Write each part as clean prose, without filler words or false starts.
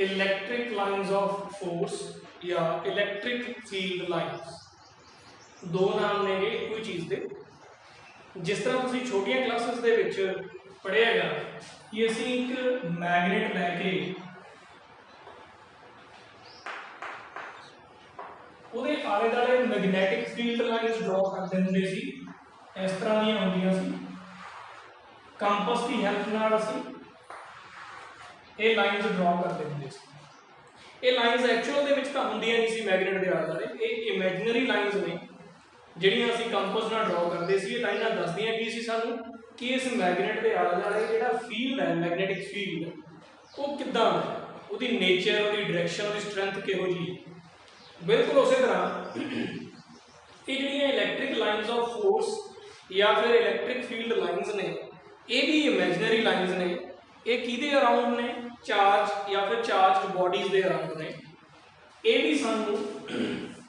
Electric lines of force या electric field lines दो नाम ने एक ही चीज़ के। जिस तरह तुसीं छोटियां क्लासेस दे विच पढ़िया है कि असीं एक मैगनेट लैके ਉਹਦੇ आले दुआले मैगनैटिक फील्ड लाइन्स ड्रॉ करते होंगे सी। इस तरह दी होंदियां सी। कंपस की हैल्प नाल असीं ये लाइन्स ड्रॉ करते होंगे सी। ये लाइन्स एक्चुअल दे विच तां होंदियां नहीं सी मैगनेट दे आले दुआले, ये इमेजिनरी लाइन्स ने ਜਿਹੜੀਆਂ ਅਸੀਂ ਕੰਪਸ ਨਾਲ ਡਰਾ ਕਰਦੇ ਸੀ। ਇਹ ਲਾਈਨਾਂ ਦੱਸਦੀਆਂ ਕੀ ਸੀ ਸਾਨੂੰ ਕਿ ਇਸ ਮੈਗਨੇਟ ਦੇ ਆਲੇ ਦੁਆਲੇ ਜਿਹੜਾ ਫੀਲਡ ਹੈ ਮੈਗਨੈਟਿਕ ਫੀਲਡ ਉਹ ਕਿੱਦਾਂ ਹੈ, ਉਹਦੀ ਨੇਚਰ, ਉਹਦੀ ਡਾਇਰੈਕਸ਼ਨ, ਉਹਦੀ ਸਟਰੈਂਥ ਕਿਹੋ ਜਿਹੀ ਹੈ। ਬਿਲਕੁਲ ਉਸੇ ਤਰ੍ਹਾਂ ਇਹ ਜਿਹੜੀਆਂ ਇਲੈਕਟ੍ਰਿਕ ਲਾਈਨਸ ਆਫ ਫੋਰਸ ਜਾਂ ਫਿਰ ਇਲੈਕਟ੍ਰਿਕ ਫੀਲਡ ਲਾਈਨਸ ਨੇ ਇਹ ਵੀ ਇਮੇਜਨਰੀ ਲਾਈਨਸ ਨੇ। ਇਹ ਕਿਹਦੇ ਅਰਾਊਂਡ ਨੇ? ਚਾਰਜ ਜਾਂ ਫਿਰ ਚਾਰਜਡ ਬੋਡੀਜ਼ ਦੇ ਅਰਾਊਂਡ ਨੇ। ਇਹ ਵੀ ਸਾਨੂੰ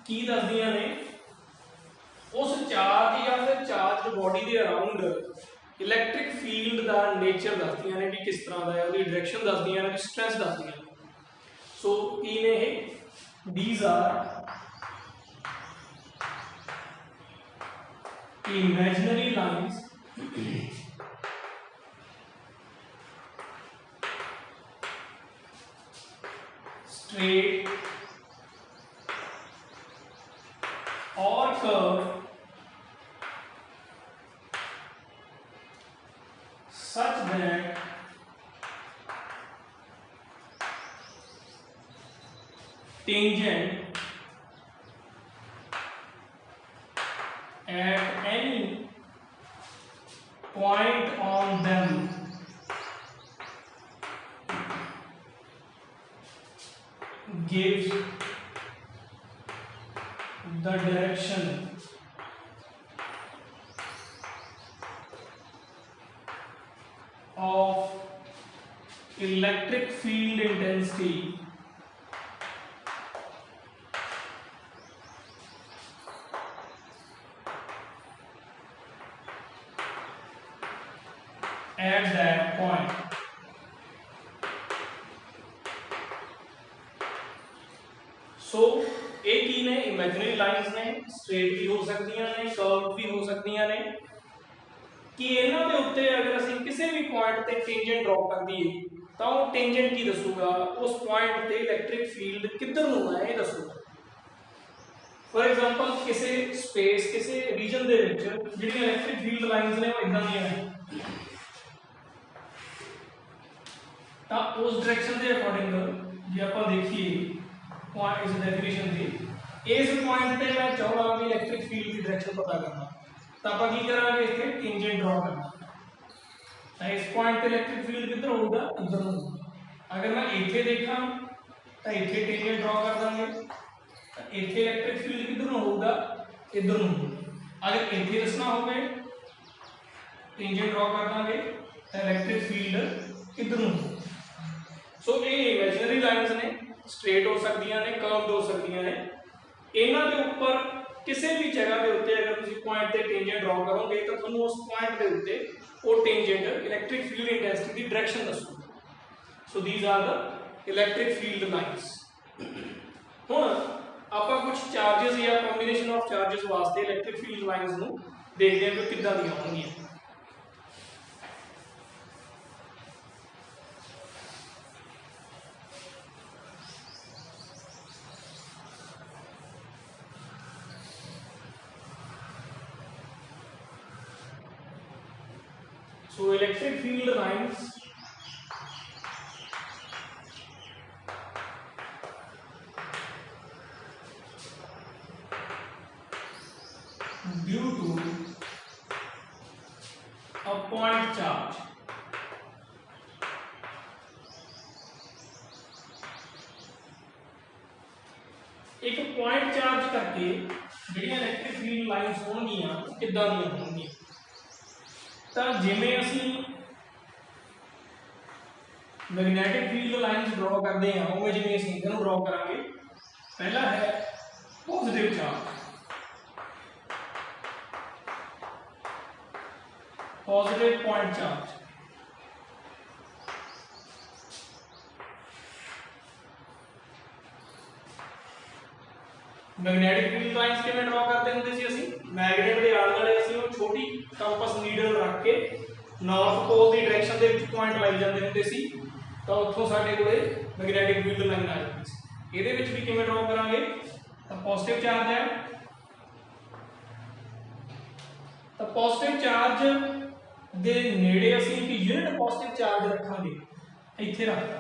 ਕੀ ਦੱਸਦੀਆਂ ਨੇ? उस चार्ज या फिर चार्ज बॉडी के अराउंड इलैक्ट्रिक फील्ड का नेचर दसदियां ने भी किस तरह का है, उसकी डायरेक्शन दसदियां ने, स्ट्रेंथ दसदियां ने। सो की ने ये these are imaginary lines straight और curve such that tangent at any point on them gives the direction of electric field intensity at that point. So एक ही ने इमेजिनरी लाइन्स ने, स्ट्रेट भी हो सकती ने, कर्व भी हो सकती ने कि इन्हां दे उत्ते अगर असीं किसी भी पॉइंट ते टेंजेंट ड्रॉ कर दईए तो वो टेंजेंट की दसूगा, उस पॉइंट ते इलैक्ट्रिक फील्ड किधर नूं है ये दसूगा। फॉर एग्जांपल किसी स्पेस किसी रीजन दे विच जिहड़ियां इलैक्ट्रिक फील्ड लाइन्स ने वो इदां दीयां ने तो उस डायरेक्शन के अकॉर्डिंग जे आपां देखिए पॉइंट इस डेफिनेशन की इस पॉइंट पे मैं चाहूँगा कि इलैक्ट्रिक फील्ड की डायरेक्शन पता करना तो आप की करेंगे इतने टेंजेंट ड्रॉ करना। इस पॉइंट पे इलैक्ट्रिक फील्ड किधर होगा? इधर होगा। अगर मैं इतने देखा तो इतने टेंजेंट ड्रॉ कर देंगे तो इतने इलैक्ट्रिक फील्ड किधर होगा? इधर होगा। अगर इतने दसना हो टेंजेंट ड्रॉ कर देंगे तो इलैक्ट्रिक फील्ड इधर होगा। सो ये इमेजिनरी लाइन्स ने, स्ट्रेट हो सकती ने, कर्व्ड हो सकती ने। इन्हां दे उपर किसी भी जगह के उत्ते अगर तुम पॉइंट से टेंजेंट ड्रॉ करोगे तो तुहानूं उस पॉइंट के उत्ते वो टेंजेंट इलैक्ट्रिक फील्ड इंटेंसिटी की डायरेक्शन दसूगा। So these are the electric field lines. हुण आपां कुछ चार्जिस या कॉम्बीनेशन ऑफ चार्जिस वास्ते इलैक्ट्रिक फील्ड लाइन्स नूं देखते हैं कि किद्दां दीयां होणगीआं। So electric field lines due to a point charge एक पॉइंट चार्ज करके ਜਿਹੜੀਆਂ इलैक्ट्रिक फील्ड लाइन्स होणगीਆਂ किद्दां ਦੀਆਂ होणगीਆਂ तो जिमें असी मैगनैटिक फील्ड लाइन्स ड्रॉ करते हैं उमें जिमें असीं इधर ड्रॉ करांगे। पहला है positive charge, positive point charge. Magnetic field lines किवें ड्रॉ करते ਹੁੰਦੇ ਸੀ ਅਸੀਂ ਮੈਗਨੇਟ ਦੇ ਆਲੇ ਦੁਆਲੇ ਅਸੀਂ ਉਹ ਛੋਟੀ ਕੰਪਸ ਨੀਡਲ ਰੱਖ ਕੇ ਨਾਰਥ ਪੋਲ ਦੀ ਡਾਇਰੈਕਸ਼ਨ ਦੇ ਵਿੱਚ ਪੁਆਇੰਟ ਲਾਈ ਜਾਂਦੇ ਹੁੰਦੇ ਸੀ ਤਾਂ ਉੱਥੋਂ ਸਾਡੇ ਕੋਲੇ ਮੈਗਨੇਟਿਕ ਫੀਲਡ ਲਾਈਨ ਆ ਜਾਂਦੀ ਸੀ। ਇਹਦੇ ਵਿੱਚ ਵੀ ਕਿਵੇਂ ਡਰॉ ਕਰਾਂਗੇ ਤਾਂ ਪੋਜ਼ਿਟਿਵ ਚਾਰਜ ਹੈ ਤਾਂ ਪੋਜ਼ਿਟਿਵ ਚਾਰਜ ਦੇ ਨੇੜੇ ਅਸੀਂ ਇੱਕ ਯੂਨਿਟ ਪੋਜ਼ਿਟਿਵ ਚਾਰਜ ਰੱਖਾਂਗੇ ਇੱਥੇ ਰੱਖਦਾ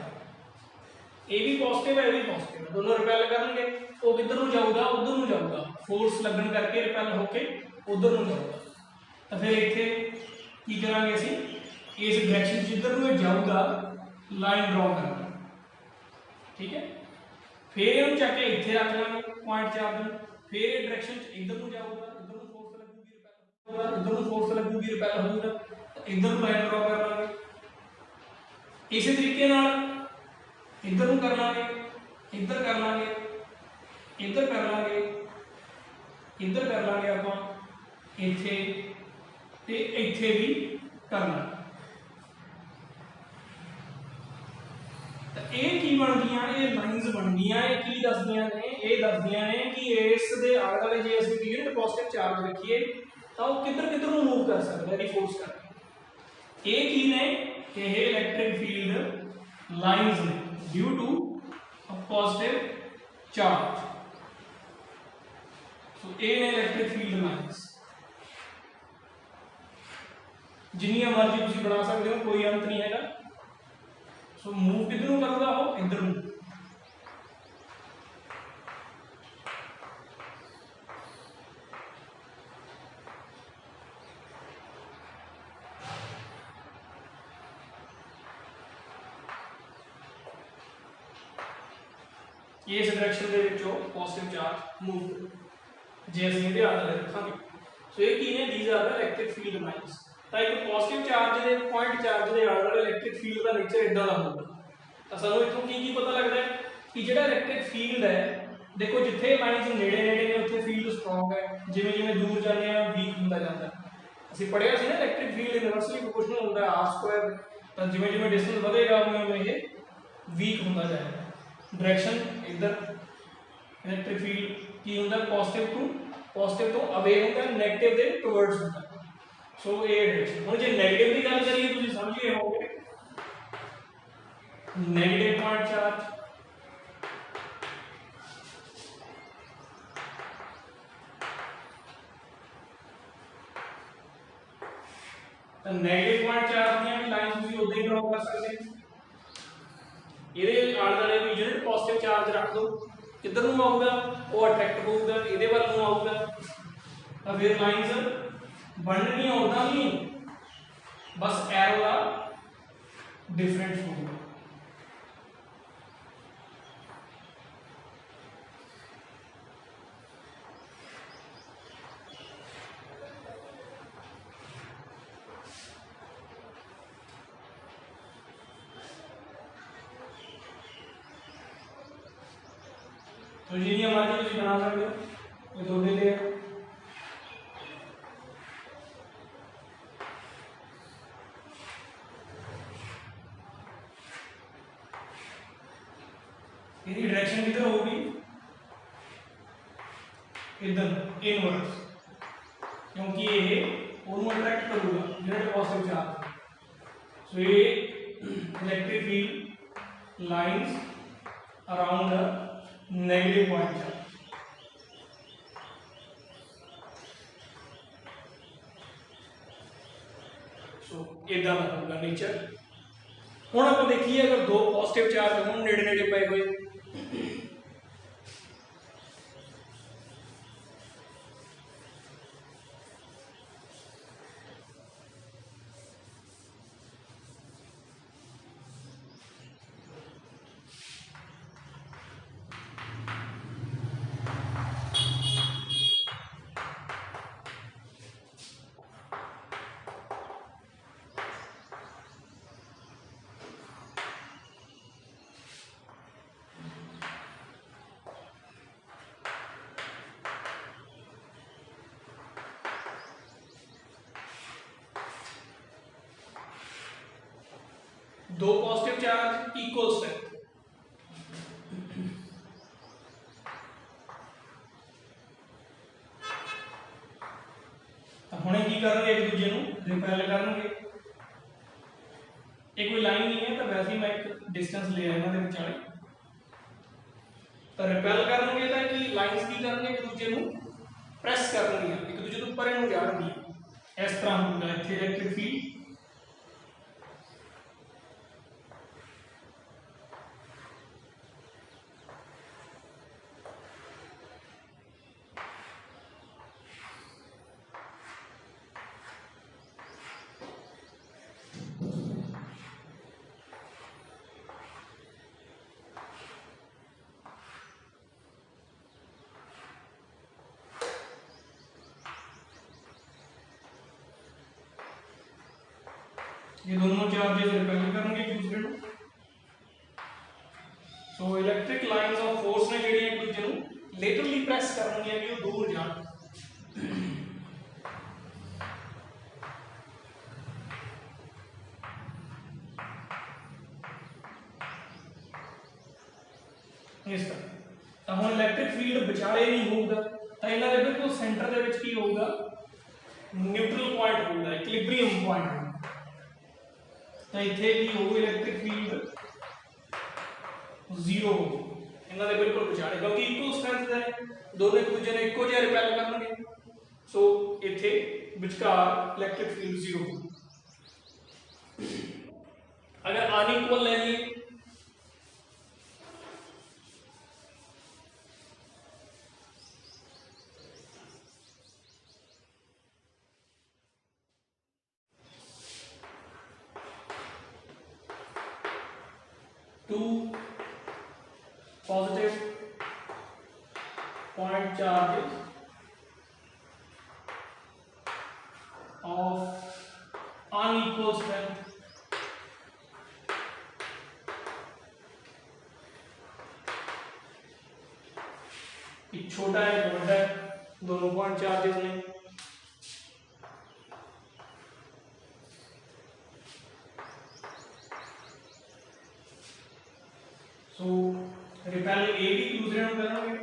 ਇਹ ਵੀ ਪੋਜ਼ਿਟਿਵ ਹੈ ਇਹ ਵੀ ਪੋਜ਼ਿਟਿਵ ਹੈ दोनों रिपेल करनगे वो किधर ਨੂੰ ਜਾਊਗਾ ਉਧਰ ਨੂੰ ਜਾਊਗਾ फोर्स लगन करके रिपेल होके उधर ਨੂੰ ਜਾਊਗਾ ਤਾਂ ਫਿਰ ਇੱਥੇ ਕੀ ਕਰਾਂਗੇ ਅਸੀਂ ਇਸ डायरेक्शन ਜਿੱਧਰ ਨੂੰ ਜਾਊਗਾ लाइन ड्रॉ करना ठीक है फिर ਇਹਨੂੰ ਚੱਕ ਕੇ ਇੱਥੇ ਰੱਖ ਲਾਂਗੇ ਪੁਆਇੰਟ ਚਾਰਜ ਨੂੰ फिर ਇਹ डायरेक्शन इधर ਨੂੰ ਜਾਊਗਾ इधर ਨੂੰ फोर्स लगूगी रिपेल होगा इधर ਨੂੰ फोर्स लगूगी रिपेल होगा इधर ਨੂੰ लाइन ड्रॉ कर लांगे इसी तरीके नाल इधर ਨੂੰ कर लांगे इधर कर लांगे इधर कर लांगे इधर कर लांगे ਆਪਾਂ ਇੱਥੇ ਤੇ ਇੱਥੇ ਵੀ ਕਰਨਾ ਤਾਂ ਇਹ ਕੀ ਬਣਦੀਆਂ ਇਹ ਲਾਈਨਸ ਬਣਦੀਆਂ ਇਹ ਕੀ ਦੱਸਦੀਆਂ ਨੇ ਇਹ ਦੱਸਦੀਆਂ ਨੇ ਕਿ ਇਸ ਦੇ ਆਲੇ ਦੁਆਲੇ ਜੇ ਅਸੀਂ ਯੂਨਿਟ ਪੋਜ਼ਿਟਿਵ ਚਾਰਜ ਰੱਖੀਏ ਤਾਂ ਉਹ ਕਿੱਧਰ ਕਿੱਧਰ ਨੂੰ ਮੂਵ ਕਰ ਸਕਦਾ ਹੈ ਫੋਰਸ ਕਰਕੇ ਇਹ ਕੀ ਨੇ ਇਹ ਇਲੈਕਟ੍ਰਿਕ ਫੀਲਡ ਲਾਈਨਸ ਨੇ due to a positive charge so ਇਹ ਨੇ ਇਲੈਕਟ੍ਰਿਕ ਫੀਲਡ ਲਾਈਨਸ जिन्नियां मर्जी तुसीं बना सकते हो कोई अंत नहीं हैगा सो मूव किधर ਨੂੰ ਕਰਦਾ ਹੋ ਇਧਰ ਨੂੰ ਇਸ ਡਾਇਰੈਕਸ਼ਨ ਦੇ ਵਿੱਚੋਂ ਪੋਜ਼ਿਟਿਵ ਚਾਰਜ ਮੂਵ ਜੇ ਅਸੀਂ ਇਹਦੇ ਆਲੇ ਰੱਖਾਂਗੇ ਸੋ ਇਹ ਕੀ ਨੇ these are the electric field lines ਤਾਂ ਇੱਕ ਪੋਜ਼ਿਟਿਵ ਚਾਰਜ ਦੇ ਪੁਆਇੰਟ ਚਾਰਜ ਦੇ ਆਲੇ ਦੁਆਲੇ ਇਲੈਕਟ੍ਰਿਕ ਫੀਲਡ ਦਾ ਨੇਚਰ ਇਦਾਂ ਦਾ ਹੋਊਗਾ ਤਾਂ ਸਾਨੂੰ ਇਥੋਂ ਕੀ ਪਤਾ ਲੱਗਦਾ ਹੈ ਕਿ ਜਿਹੜਾ ਇਲੈਕਟ੍ਰਿਕ ਫੀਲਡ ਹੈ ਦੇਖੋ ਜਿੱਥੇ ਲਾਈਨਸ ਨੇੜੇ ਨੇੜੇ ਨੇ ਉੱਥੇ ਫੀਲਡ ਸਟਰੋਂਗ ਹੈ ਜਿਵੇਂ ਜਿਵੇਂ ਦੂਰ ਜਾਂਦੇ ਆ ਵੀਕ ਹੁੰਦਾ ਜਾਂਦਾ ਅਸੀਂ ਪੜ੍ਹਿਆ ਸੀ ਨਾ ਇਲੈਕਟ੍ਰਿਕ ਫੀਲਡ ਇਨਵਰਸਲੀ ਪ੍ਰੋਪੋਰਸ਼ਨਲ ਹੁੰਦਾ ਹੈ r² ਤਾਂ ਜਿਵੇਂ ਜਿਵੇਂ ਡਿਸਟੈਂਸ ਵਧੇਗਾ ਉਵੇਂ ਇਹ ਵੀਕ ਹੁੰਦਾ ਜਾਏਗਾ डायरेक्शन इधर इलेक्ट्रिक फील्ड की ਹੁੰਦਾ पॉजिटिव तो अवे ਹੁੰਦਾ नेगेटिव ਦੇ टुवर्ड्स ਹੁੰਦਾ सो ये डायरेक्शन ਹੁਣ ਜੇ नेगेटिव ਦੀ ਗੱਲ ਕਰੀਏ ਤੁਸੀਂ ਸਮਝ ਗਏ ਹੋਵੋਗੇ नेगेटिव पॉइंट चार्ज ਤਾਂ नेगेटिव पॉइंट चार्ज ਦੀਆਂ ਵੀ ਲਾਈਨਸ ਤੁਸੀਂ ਉਦਾਂ ਹੀ ਡਰਾ ਕਰ ਸਕਦੇ ਹੋ ਇਹਦੇ ਆਲੇ ਦੁਆਲੇ ਵੀ ਯੂਨਿਟ ਪੋਜ਼ਿਟਿਵ ਚਾਰਜ ਰੱਖ ਦੋ ਕਿੱਧਰ ਨੂੰ ਆਊਗਾ ਉਹ ਅਟਰੈਕਟ ਹੋਊਗਾ ਇਹਦੇ ਵੱਲ ਨੂੰ ਆਊਗਾ ਤਾਂ ਫਿਰ ਲਾਈਨਸ ਬਣਨਗੀਆਂ ਉਦਾਂ ਹੀ ਬਸ ਐਰੋ ਦਾ ਡਿਫਰੈਂਸ ਹੋਊਗਾ तो जिन्नी मर्जी तुम बना सकते हो ये थोड़े लिए इसकी डायरेक्शन किधर होगी इधर इनवर्स क्योंकि ये उनको अट्रैक्ट करूंगा यूनिट पॉजिटिव चार्ज सो ये electric field lines around negative point charge so इदा का होगा नेचर हुण आप देखिए अगर दो पॉजिटिव चार्ज हो नेड़े नेड़े पे हुए दो positive charge equal strength repel करनगे। ये कोई लाइन नहीं है तो वैसे ही मैं एक डिस्टेंस ले आया इन्होंने विचाले, तो रिपेल करनगे तो कि लाइन्स की करनगे एक दूजे को प्रेस करनगियां, एक दूजे तो परे ਨੂੰ ਜਾਣਗੀਆਂ। इस तरह होगा इत्थे इलेक्ट्रिक फील्ड। ये दोनों चार्जेस रिपेल करेंगे एक दूसरे को। So electric lines of force ने ਜਿਹੜੀ ਇੱਕ ਦੂਜੇ ਨੂੰ ਲੇਟਰਲੀ ਪ੍ਰੈਸ ਕਰਨਗੀਆਂ ਕਿ ਉਹ ਦੂਰ ਜਾਣ। ਇਸ ਤਰ੍ਹਾਂ ਤਾਂ ਹੁਣ ਇਲੈਕਟ੍ਰਿਕ ਫੀਲਡ ਵਿਚਾਲੇ ਨਹੀਂ ਹੋਊਗਾ ਤਾਂ ਇਹਨਾਂ ਦੇ ਬਿਲਕੁਲ ਸੈਂਟਰ ਦੇ ਵਿੱਚ ਕੀ ਹੋਊਗਾ, ਨਿਊਟਰਲ ਪੁਆਇੰਟ ਹੋਊਗਾ, ਇਕੁਇਲਿਬ੍ਰੀਅਮ ਪੁਆਇੰਟ ਹੋਊਗਾ। ਤਾਂ ਇੱਥੇ ਕੀ ਹੋਊ, ਇਲੈਕਟ੍ਰਿਕ ਫੀਲਡ ਜ਼ੀਰੋ ਹੋਊ ਇਹਨਾਂ ਦੇ ਬਿਲਕੁਲ ਵਿਚਾਲੇ, ਕਿਉਂਕਿ ਇਕੁਅਲ ਸਟਰੈਂਥ ਦੇ ਦੋਨੋਂ ਇੱਕ ਦੂਜੇ ਨੂੰ ਇੱਕੋ ਜਿਹਾ ਰਿਪੈਲ ਕਰਨਗੇ। ਸੋ ਇੱਥੇ ਵਿਚਕਾਰ ਇਲੈਕਟ੍ਰਿਕ ਫੀਲਡ ਜ਼ੀਰੋ ਹੋਊ। अगर अनइक्वल ले लिए two positive point charges of unequal strength एक छोटा है एक बड़ा है, दोनों पॉइंट चार्जेस ने सो रिपेल ए भी दूसरे को करेंगे,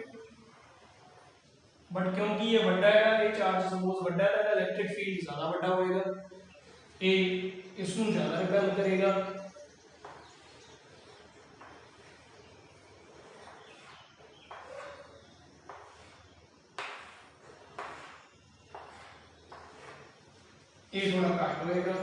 बट क्योंकि ये बड़ा है, ये चार्ज सपोज बड़ा है, इलेक्ट्रिक फील्ड ज्यादा बड़ा होएगा, ए इसको ज्यादा रिपेल करेगा। ये थोड़ा कट होएगा।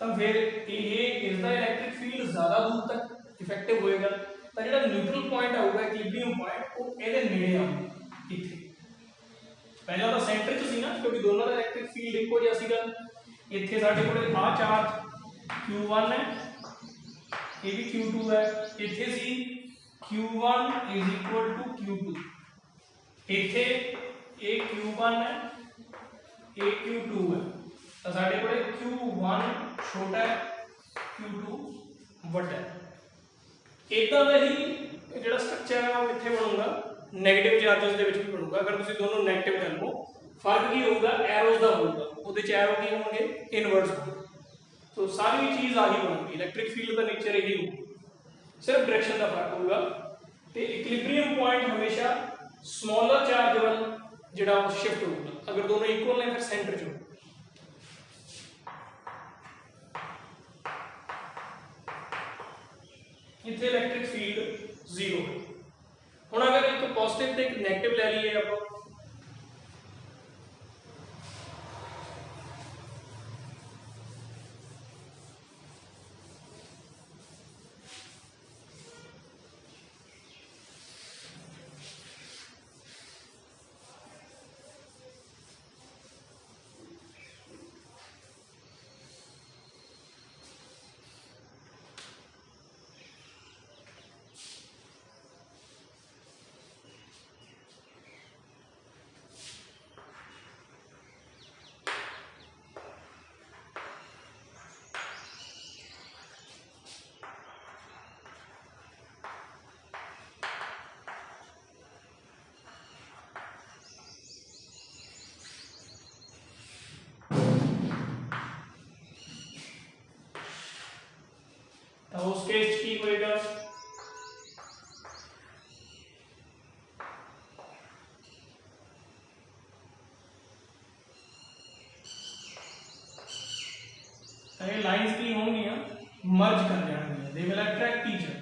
तो फिर ये इसका इलेक्ट्रिक फील्ड ज्यादा दूर तक इफेक्टिव होएगा, तो जो न्यूट्रल पॉइंट आऊगा इक्विलिब्रियम पॉइंट वो ਇਹਦੇ ਨੇੜੇ ਆਊਗਾ। ਇੱਥੇ ਪਹਿਲਾਂ ਤਾਂ ਸੈਂਟਰ 'ਚ ਸੀ ਨਾ, ਕਿਉਂਕਿ ਦੋਨਾਂ ਦਾ ਇਲੈਕਟ੍ਰਿਕ ਫੀਲਡ ਇੱਕੋ ਜਿਹਾ ਸੀਗਾ। ਇੱਥੇ ਸਾਡੇ ਕੋਲੇ ਆ ਚਾਰਜ Q1 ਹੈ, ਇਹ ਵੀ Q2 ਹੈ, ਇੱਥੇ ਸੀ Q1 = Q2, ਇੱਥੇ ਇਹ Q1 है, ये Q2 है, तो साढ़े को Q1 छोटा है, Q2 बड़ा है। इदा का ही जो स्ट्रक्चर है वो इतने बनूगा नैगेटिव चार्जेस के भी बनूगा। अगर तुम दोनों नैगेटिव कर लो, फर्क की होगा एरोज का होगा, वो एरो की होंगे इनवर्स होंगे। तो सारी चीज़ आही बनूगी, इलैक्ट्रिक फील्ड का नेचर यही होगा, सिर्फ डायरेक्शन का फर्क होगा। तो इक्विलिब्रियम पॉइंट हमेशा स्मॉलर चार्ज वाल जो शिफ्ट होगा, अगर दोनों इक्वल ने फिर सेंटर च होगा। इतने इलैक्ट्रिक फील्ड जीरो है। हुण अगर एक पॉजिटिव ते एक नैगेटिव ले लीए आप, ये लाइंस की होंगी मर्ज कर जाएंगे, they will attract each other.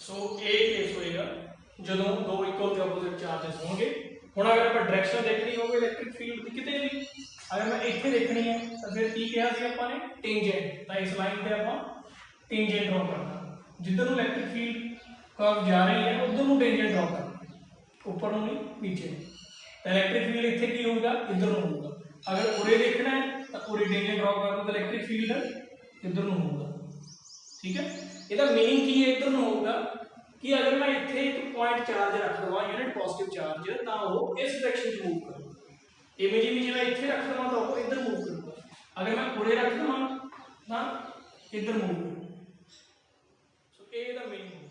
So A case होएगा ਜਦੋਂ ਦੋ ਇਕੁਅਲ ਤੇ ਆਪੋਜ਼ਿਟ ਚਾਰजेस ਹੋਣਗੇ। ਹੁਣ ਅਗਰ ਆਪਾਂ ਡਾਇਰੈਕਸ਼ਨ ਦੇਖਣੀ ਹੋਵੇ ਇਲੈਕਟ੍ਰਿਕ ਫੀਲਡ ਦੀ ਕਿਤੇ ਵੀ, ਅਗਰ ਮੈਂ ਇੱਥੇ ਦੇਖਣੀ ਹੈ ਤਾਂ ਫਿਰ ਕੀ ਕਿਹਾ ਸੀ ਆਪਾਂ ਨੇ, ਟੈਂਜੈਂਟ। ਤਾਂ ਇਸ ਲਾਈਨ ਤੇ ਆਪਾਂ ਟੈਂਜੈਂਟ ਡਰਾ ਕਰਨਾ, ਜਿੱਧਰ ਨੂੰ ਇਲੈਕਟ੍ਰਿਕ ਫੀਲਡ ਕਰਵ ਜਾ ਰਹੀ ਹੈ ਉਧਰ ਨੂੰ ਟੈਂਜੈਂਟ ਡਰਾ ਕਰਨਾ, ਉੱਪਰ ਨੂੰ ਨਹੀਂ ਨੀਚੇ ਨੂੰ। ਤਾਂ ਇਲੈਕਟ੍ਰਿਕ ਫੀਲਡ ਇੱਥੇ ਕੀ ਹੋਊਗਾ, ਇੱਧਰ ਨੂੰ ਹੋਊਗਾ। ਅਗਰ ਉਰੇ ਦੇਖਣਾ ਹੈ ਤਾਂ ਉਰੇ ਟੈਂਜੈਂਟ ਡਰਾ ਕਰਨਾ, ਤਾਂ ਇਲੈਕਟ੍ਰਿਕ ਫੀਲਡ ਇੱਧਰ ਨੂੰ ਹੋਊਗਾ। ठीक है, ਇਹਦਾ मीनिंग की है इधर ਨੂੰ ਹੋਊਗਾ कि अगर मैं इतने एक पॉइंट चार्ज रख दवा यूनिट पॉजिटिव चार्ज तो वो इस डायरेक्शन में मूव करूगा। इमेज मैं इतने रख दवा तो वो इधर मूव करूगा, अगर मैं पूरे रख दवा तो इधर मूव करूगा। सो ए दा मीनिंग।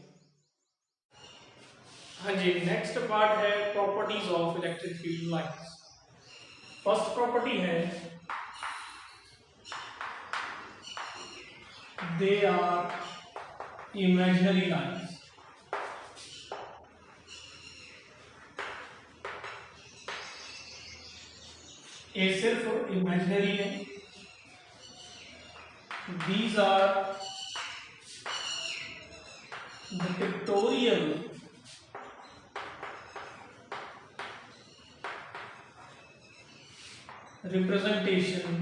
हाँ जी, नेक्स्ट पार्ट है properties of electric field lines. First property है they are imaginary lines। ये सिर्फ इमेजिनरी है। These are the pictorial representation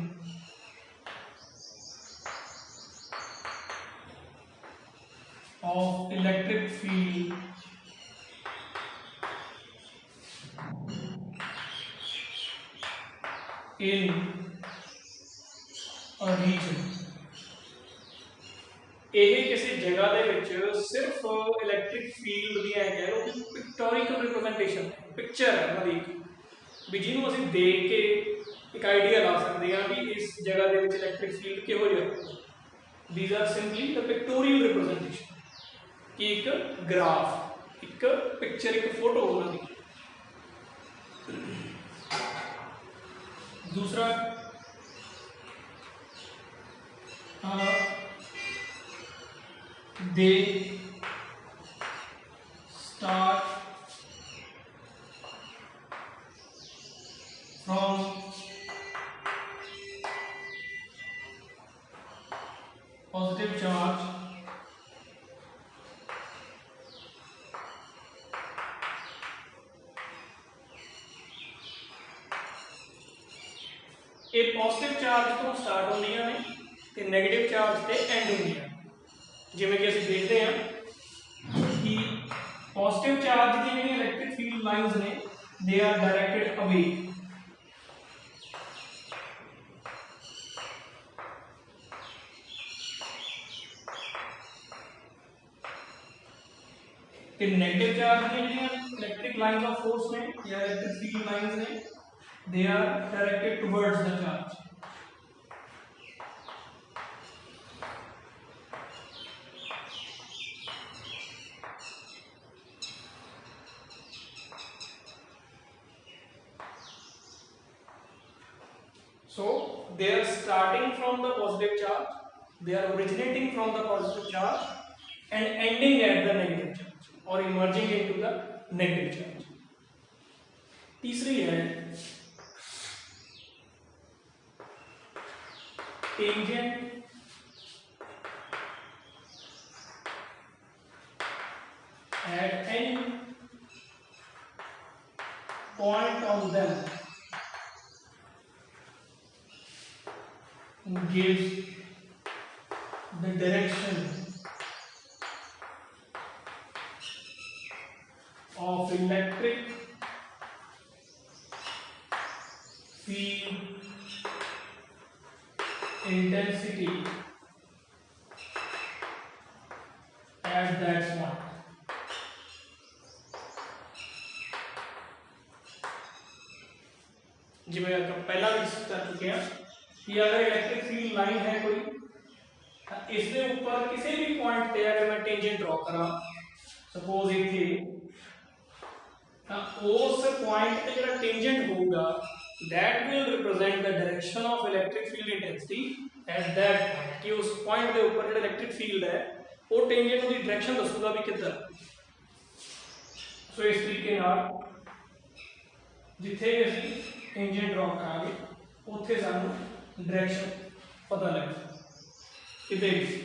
of electric field in a region। ਇਹ ਕਿਸੇ ਜਗ੍ਹਾ ਦੇ ਵਿੱਚ ਸਿਰਫ ਇਲੈਕਟ੍ਰਿਕ ਫੀਲਡ ਦੀ ਕਹਿ ਲਓ ਕਿ ਪਿਕਟੋਰੀਕਲ ਰਿਪਰੈਜ਼ੈਂਟੇਸ਼ਨ, ਪਿਕਚਰ ਹੈ ਉਹਨਾਂ ਦੀ ਵੀ ਜਿਹਨੂੰ ਅਸੀਂ ਦੇਖ ਕੇ ਇੱਕ ਆਈਡੀਆ ਲਾ ਸਕਦੇ ਹਾਂ ਵੀ ਇਸ ਜਗ੍ਹਾ ਦੇ ਵਿੱਚ ਇਲੈਕਟ੍ਰਿਕ ਫੀਲਡ ਕਿਹੋ ਜਿਹਾ ਹੋਊਗਾ। These are simply the pictorial representation कि एक ग्राफ, एक पिक्चर, एक फोटो होना दी। दूसरा they start from positive charge ये पॉजिटिव चार्ज तो स्टार्ट होंदियां ने ते नेगेटिव चार्ज ते एंड होंदियां। जिवें कि असीं देखते हैं कि पॉजिटिव चार्ज दी जिहड़ियां इलैक्ट्रिक फील्ड लाइंस ने दे आर डायरेक्टेड अवे, ते नेगेटिव चार्ज दी जिहड़ियां इलैक्ट्रिक लाइंस ऑफ फोर्स ने या इलैक्ट्रिक फील्ड लाइंस ने they are directed towards the charge। So they are starting from the positive charge, they are originating from the positive charge and ending at the negative charge or emerging into the negative charge। तीसरी है tangent at any point on them gives the direction of electric field intensity at that point. जिवें पहला भी कर चुके हैं कि अगर इलेक्ट्रिक फील्ड लाइन है कोई इसके ऊपर किसी भी पॉइंट पे अगर मैं टेंजेंट ड्रॉ करा सपोज इथे उस पॉइंट पे जो टेंजेंट होगा that will represent the direction of electric field intensity at that point कि उस पॉइंट के ऊपर जो इलेक्ट्रिक फील्ड है वो टेंजेंट की डायरेक्शन दसूगा भी किधर। सो इस तरीके नाल जिथे भी टेंजेंट ड्रॉ करांगे उत्थे सानू डायरेक्शन पता लग किते भी।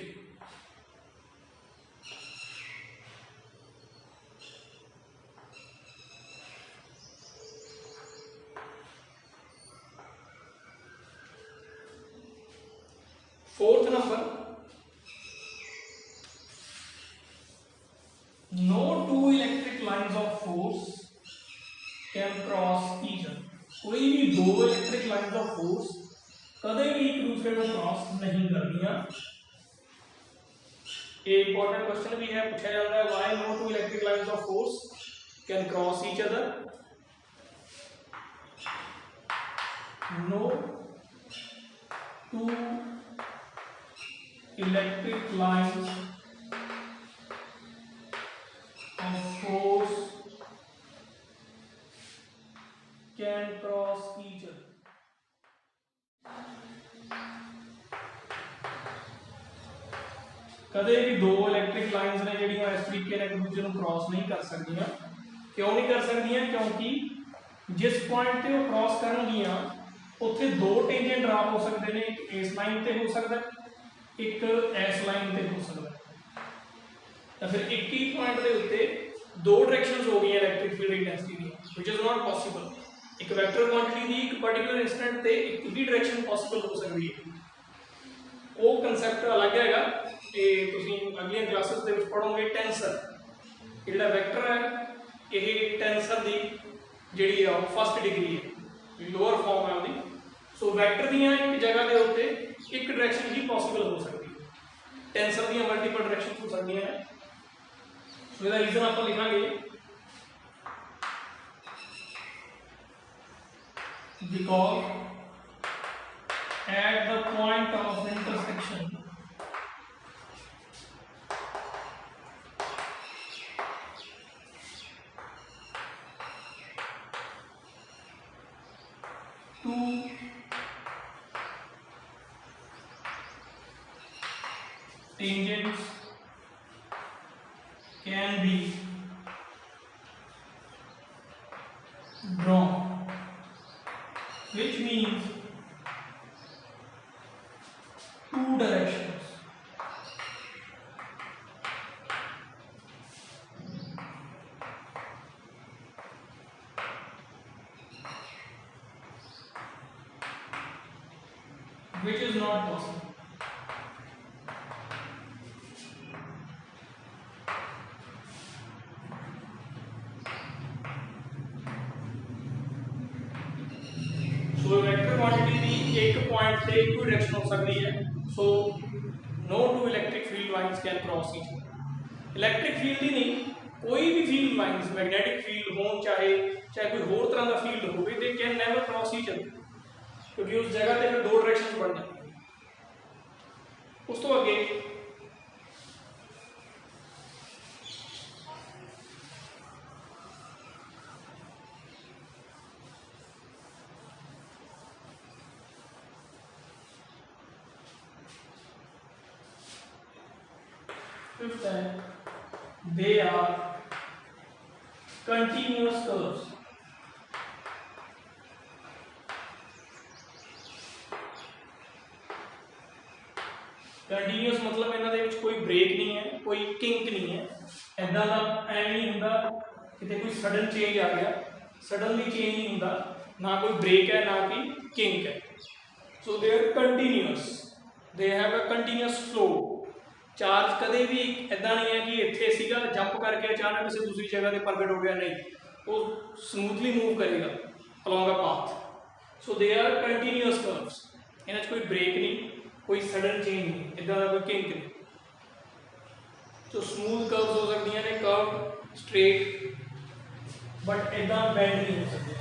Fourth number, no two electric lines of force can cross each other। कोई भी दो इलेक्ट्रिक लाइंस ऑफ फोर्स कदे भी एक दूसरे को क्रॉस नहीं करनिया। एक इंपॉर्टेंट क्वेश्चन भी है, पूछा जाता है why no two electric lines of force can cross each other. No two electric lines of force can cross each other। कदे भी दो इलेक्ट्रिक लाइंस ने ਜਿਹੜੀਆਂ इस तरीके ਨਾਲ एक दूसरे ਨੂੰ क्रॉस नहीं कर सकਦੀਆਂ। क्यों नहीं कर सकਦੀਆਂ? क्योंकि जिस पॉइंट ਤੇ ਉਹ क्रॉस ਕਰਨਗੀਆਂ ਉੱਥੇ ਦੋ टेंजेंट ड्रा हो सकते हैं, एक इस लाइन ਤੇ हो सकता है एक इस लाइन ਤੇ हो सकता है। तो फिर एक ही पॉइंट के उत्ते दो डायरेक्शंस हो गई electric field intensity the, which is not possible. एक वेक्टर क्वांटिटी दी एक पर्टिकुलर इंस्टेंट ते एक ही डायरेक्शन पॉसिबल हो सकती है। वो कंसेप्ट अलग हैगा ते तुसीं अगली क्लासेस दे विच पढ़ोगे। टेंसर जिहड़ा वेक्टर है यह टेंसर दी जिहड़ी है फर्स्ट डिग्री है, लोअर फॉर्म है उसदी। सो वैक्टर दियां एक जगह के उत्ते एक डायरेक्शन ही पॉसिबल हो सकती है, टेंसर दियां मल्टीपल डायरेक्शन हो सकती हैं। सो इसका रीजन आप लिखांगे because at the point of intersection two tangents can be drawn, which means two directions which is not possible। So vector quantity की एक पॉइंट से एक डायरेक्शन हो सकती है। So no two electric field lines can cross each other. Electric field ही नहीं, कोई भी फील्ड लाइंस मैग्नेटिक फील्ड हो चाहे कोई होर तरह का फील्ड हो, they can never cross each other, क्योंकि उस जगह पे फिर दो डायरेक्शन बन जाते हैं। उस तो अगे fifth है they are continuous curves। Continuous मतलब इन्हां दे विच कोई ब्रेक नहीं है, कोई किंक नहीं है, ऐदा दा ऐ नहीं हुंदा किते कोई सडन चेंज आ गया, सडनली चेंज नहीं हुंदा, ना कोई ब्रेक है ना कोई किंक है। So they are continuous, they have a continuous flow. Charge कदे भी ऐदा नहीं है कि इत्थे सीगा जंप करके अचानक किसी दूसरी जगह पे प्रगट हो गया, नहीं, वो स्मूथली मूव करेगा along a path. So they are continuous curves, इन्हां च कोई ब्रेक नहीं, कोई सडन चेंज नहीं, इदा का कोई किंक नहीं। तो स्मूथ कर्व्स हो सकती ने, कर्व स्ट्रेट, बट इदा बैंड नहीं हो सकती,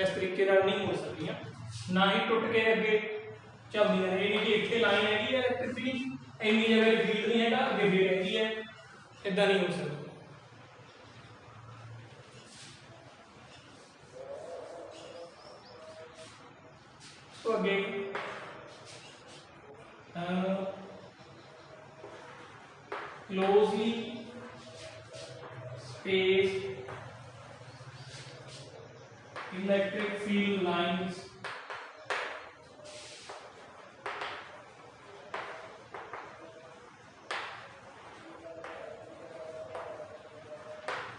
इस तरीके नहीं हो सकती, ना ही टुट के अगे चलदियां ने। ये नहीं कि इतने लाइन हैगी है इलेक्ट्रिक की, इन्नी जगह फील्ड नहीं है, अगे भी रहती है, इदा नहीं हो सकती। So again, closely spaced electric field lines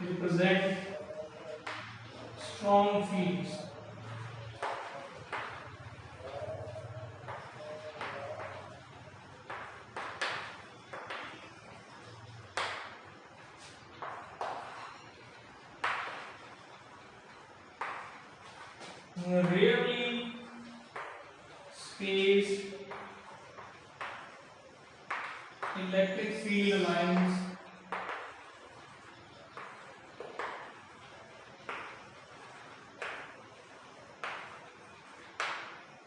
represent strong fields. Rarely spaced electric field lines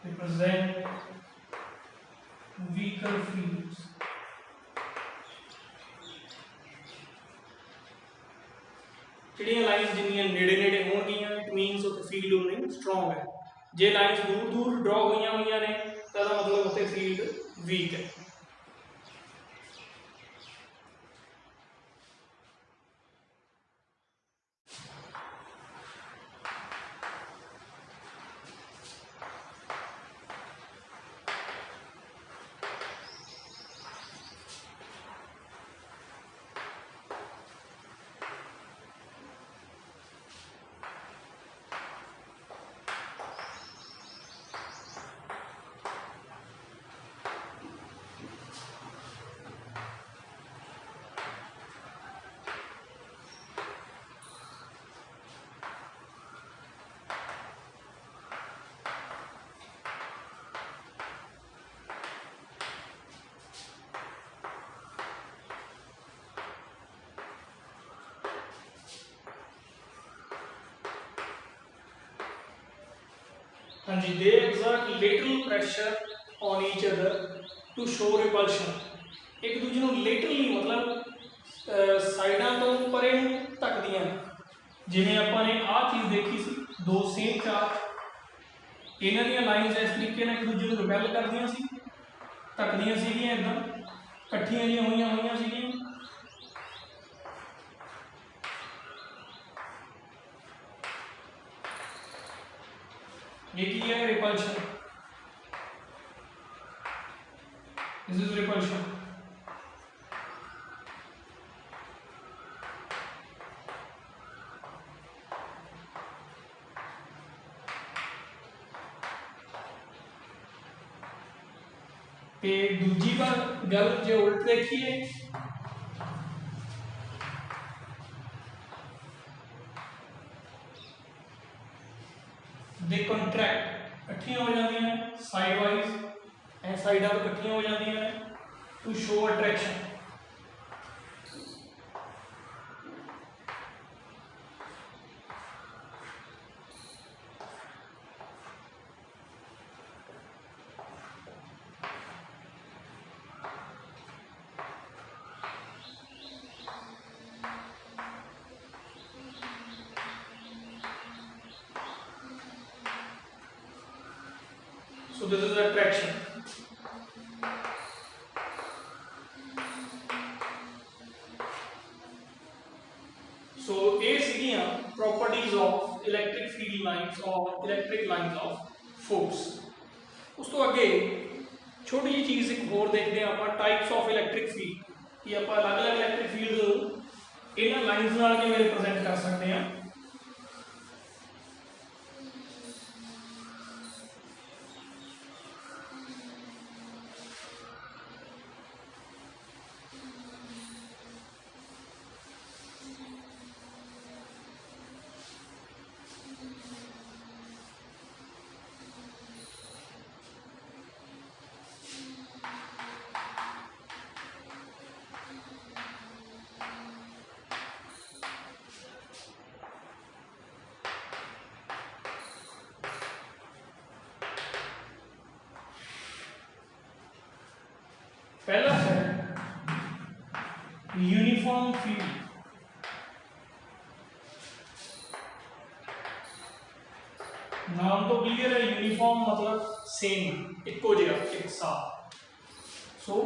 represent weaker fields. ਜਿਹੜੀਆਂ ਲਾਈਨਸ ਜਿੰਨੀਆਂ ਨੇੜੇ ਨੇੜੇ ਹੋਣਗੀਆਂ, ਇਟ ਮੀਨਸ ਉੱਥੇ ਫੀਲਡ ਉਨੀ ਸਟਰੋਂਗ ਹੈ। ਜੇ ਲਾਈਨਸ ਦੂਰ ਦੂਰ ਡਰਾ ਹੋਈਆਂ ਨੇ ਤਾਂ ਇਹਦਾ ਮਤਲਬ ਉੱਥੇ ਫੀਲਡ ਵੀਕ ਹੈ। हाँ जी, they exert lateral pressure on each other to show repulsion. एक दूजे को laterally मतलब साइडा तो परे तकदियां, जिवें आपां ने आ चीज़ देखी सी, दो सेम चार्ज इन्हां दी लाइन्स इस तरीके नाल एक दूजे को रिपेल करदियां सी, तकदियां सीगियां, इदां इकट्ठियां जिहियां होईयां सीगियां। ये की है रिपल्शन, दिस इज रिपल्शन। ते दूजी गल जो उल्ट देखिए, दे कंट्रैक्ट, इकट्ठियां हो जाती हैं साइड वाइज, एंड साइडा तो इकट्ठियां हो जाती हैं to show attraction. So this is attraction. So ये सीगियां properties of electric field lines or electric lines of force। उस तो अगे छोटी जी चीज़ एक होर देखते हैं आप, टाइप्स ऑफ इलैक्ट्रिक फील्ड कि आप अलग अलग इलैक्ट्रिक फील्ड इन्हां लाइन्स नाल किवें रिप्रेजेंट कर सकते हैं। यूनिफॉर्म फील्ड, नाम तो क्लियर है, यूनिफॉर्म मतलब सेम, इको जिहा, एक साथ। So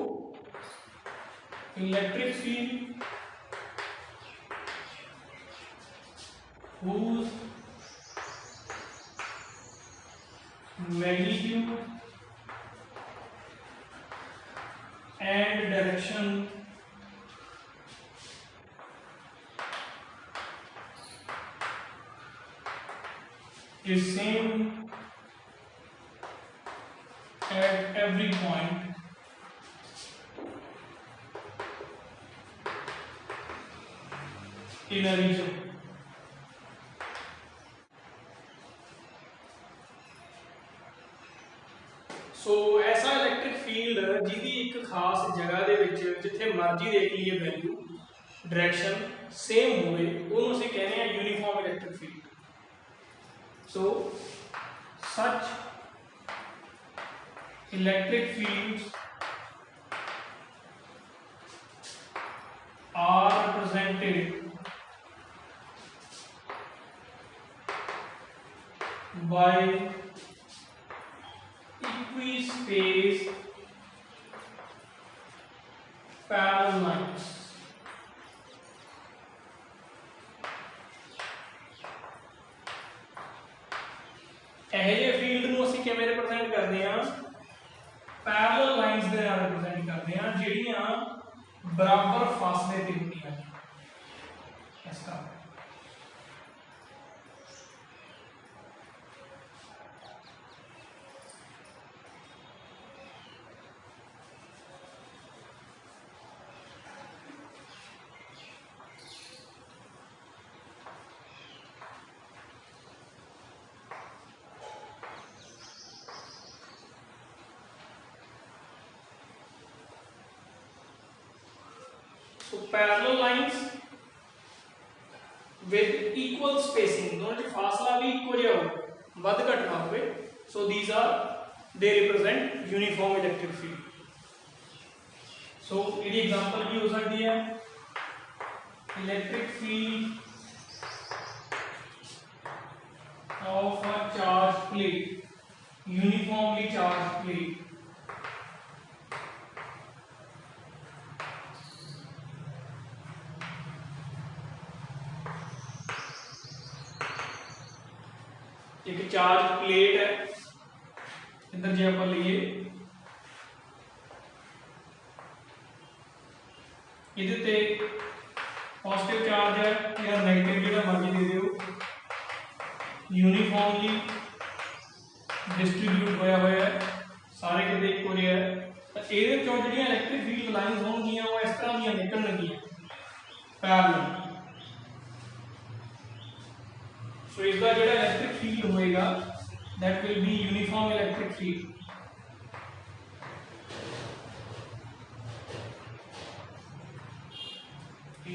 electric field whose magnitude and direction is same at every point in a region। सो ऐसा इलैक्ट्रिक फील्ड जिहदी एक खास जगह दे विच जिथे मर्जी देख लीए वैल्यू डायरैक्शन सेम होवे उहनूं असीं कहने आ uniform electric field. So such electric fields are represented by equispaced parallel lines। ਇਹੋ फील्ड ਨੂੰ ਅਸੀਂ ਕਿਵੇਂ ਰਿਪਰੈਜ਼ੈਂਟ ਕਰਦੇ ਹਾਂ? पैरेलल लाइंस ਦੇ ਨਾਲ ਰਿਪਰੈਜ਼ੈਂਟ ਕਰਦੇ ਹਾਂ ਜਿਹੜੀਆਂ बराबर फासले ते होंदियां हैं। इसका So parallel lines with equal spacing, दोनों च फासला भी इक्को जिहा हो, वध घट ना होवे। So these are they represent uniform electric field। So इहदी एग्जांपल भी हो सकती है electric field of a charged plate, uniformly charged plate। एक चार्ज प्लेट है, इधर जो आप लीए ये पॉजिटिव चार्ज है या नेगेटिव जो मर्जी दे दो, यूनीफॉर्मली डिस्ट्रीब्यूट होया हुआ है, सारे किते इक्को जिहा है। तो ये इलैक्ट्रिक फील्ड लाइन्स होंगियां वो इस तरह दी निकलणगियां पैरेलल। सो इसका जो इलैक्ट्रिक फील्ड होएगा that will be uniform electric field.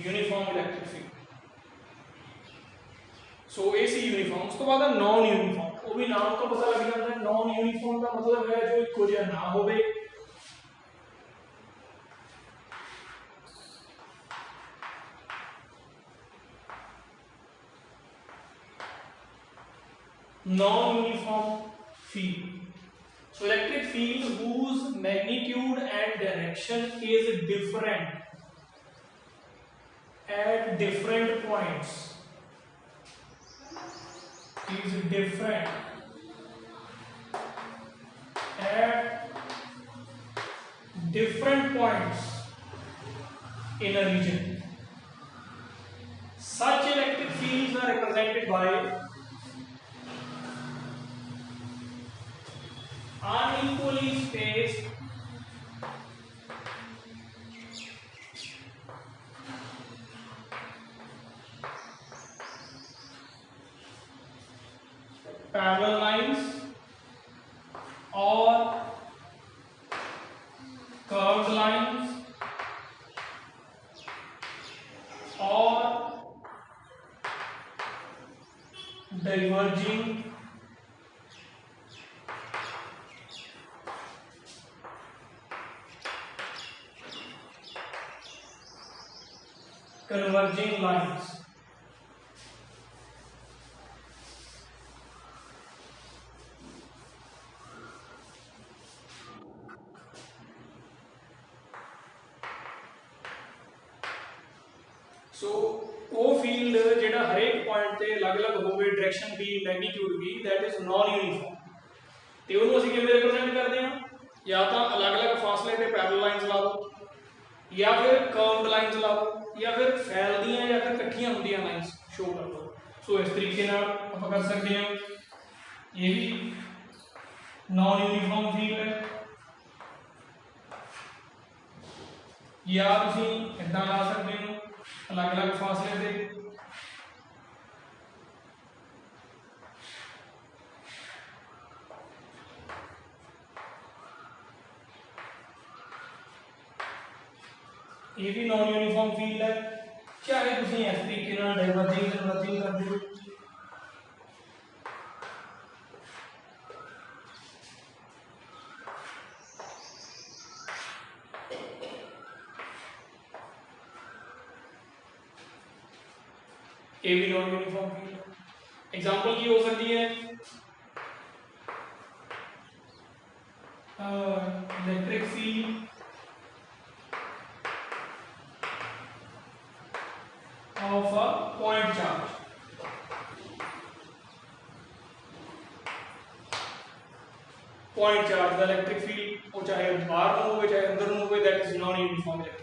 Uniform electric field. So a c uniform, उस तो बाद नॉन यूनिफॉर्म, वो भी नाम तो पता लग जाता है। नॉन यूनिफॉर्म का मतलब है जो इक्को जिहा ना होवे, non-uniform field। So electric field whose magnitude and direction is different at different points, is different at different points in a region। Such electric fields are represented by unequally spaced parallel lines or curved lines or diverging converging lines. So वो field जेड़ा हरेक point ते अलग-अलग होवे direction भी magnitude भी that is non uniform ते ਉਹਨੂੰ ਅਸੀਂ ਕਿਵੇਂ ਰਿਪਰੈਜ਼ੈਂਟ ਕਰਦੇ ਹਾਂ या तो अलग-अलग फासले पे पैरेलल लाइंस ला दो या फिर कर्व्ड लाइंस ला दो या फिर फैलदियां या फिर इकट्ठियां होंदियां लाइंस शो कर दो। सो इस तरीके नाल आप कर सकते हैं। ये भी नॉन यूनिफॉर्म फील्ड है या तुसी इदां ला सकते हो अलग-अलग फासले पे ये भी नॉन यूनिफॉर्म फील्ड है चाहे तुम इस तरीके डाइवर्जिंग कन्वर्जिंग कर दो। ये भी नॉन यूनिफॉर्म फील्ड एग्जांपल की हो सकती है electric field of a point charge the electric field वो चाहे बाहर में हो चाहे अंदर में हो that is non uniform electric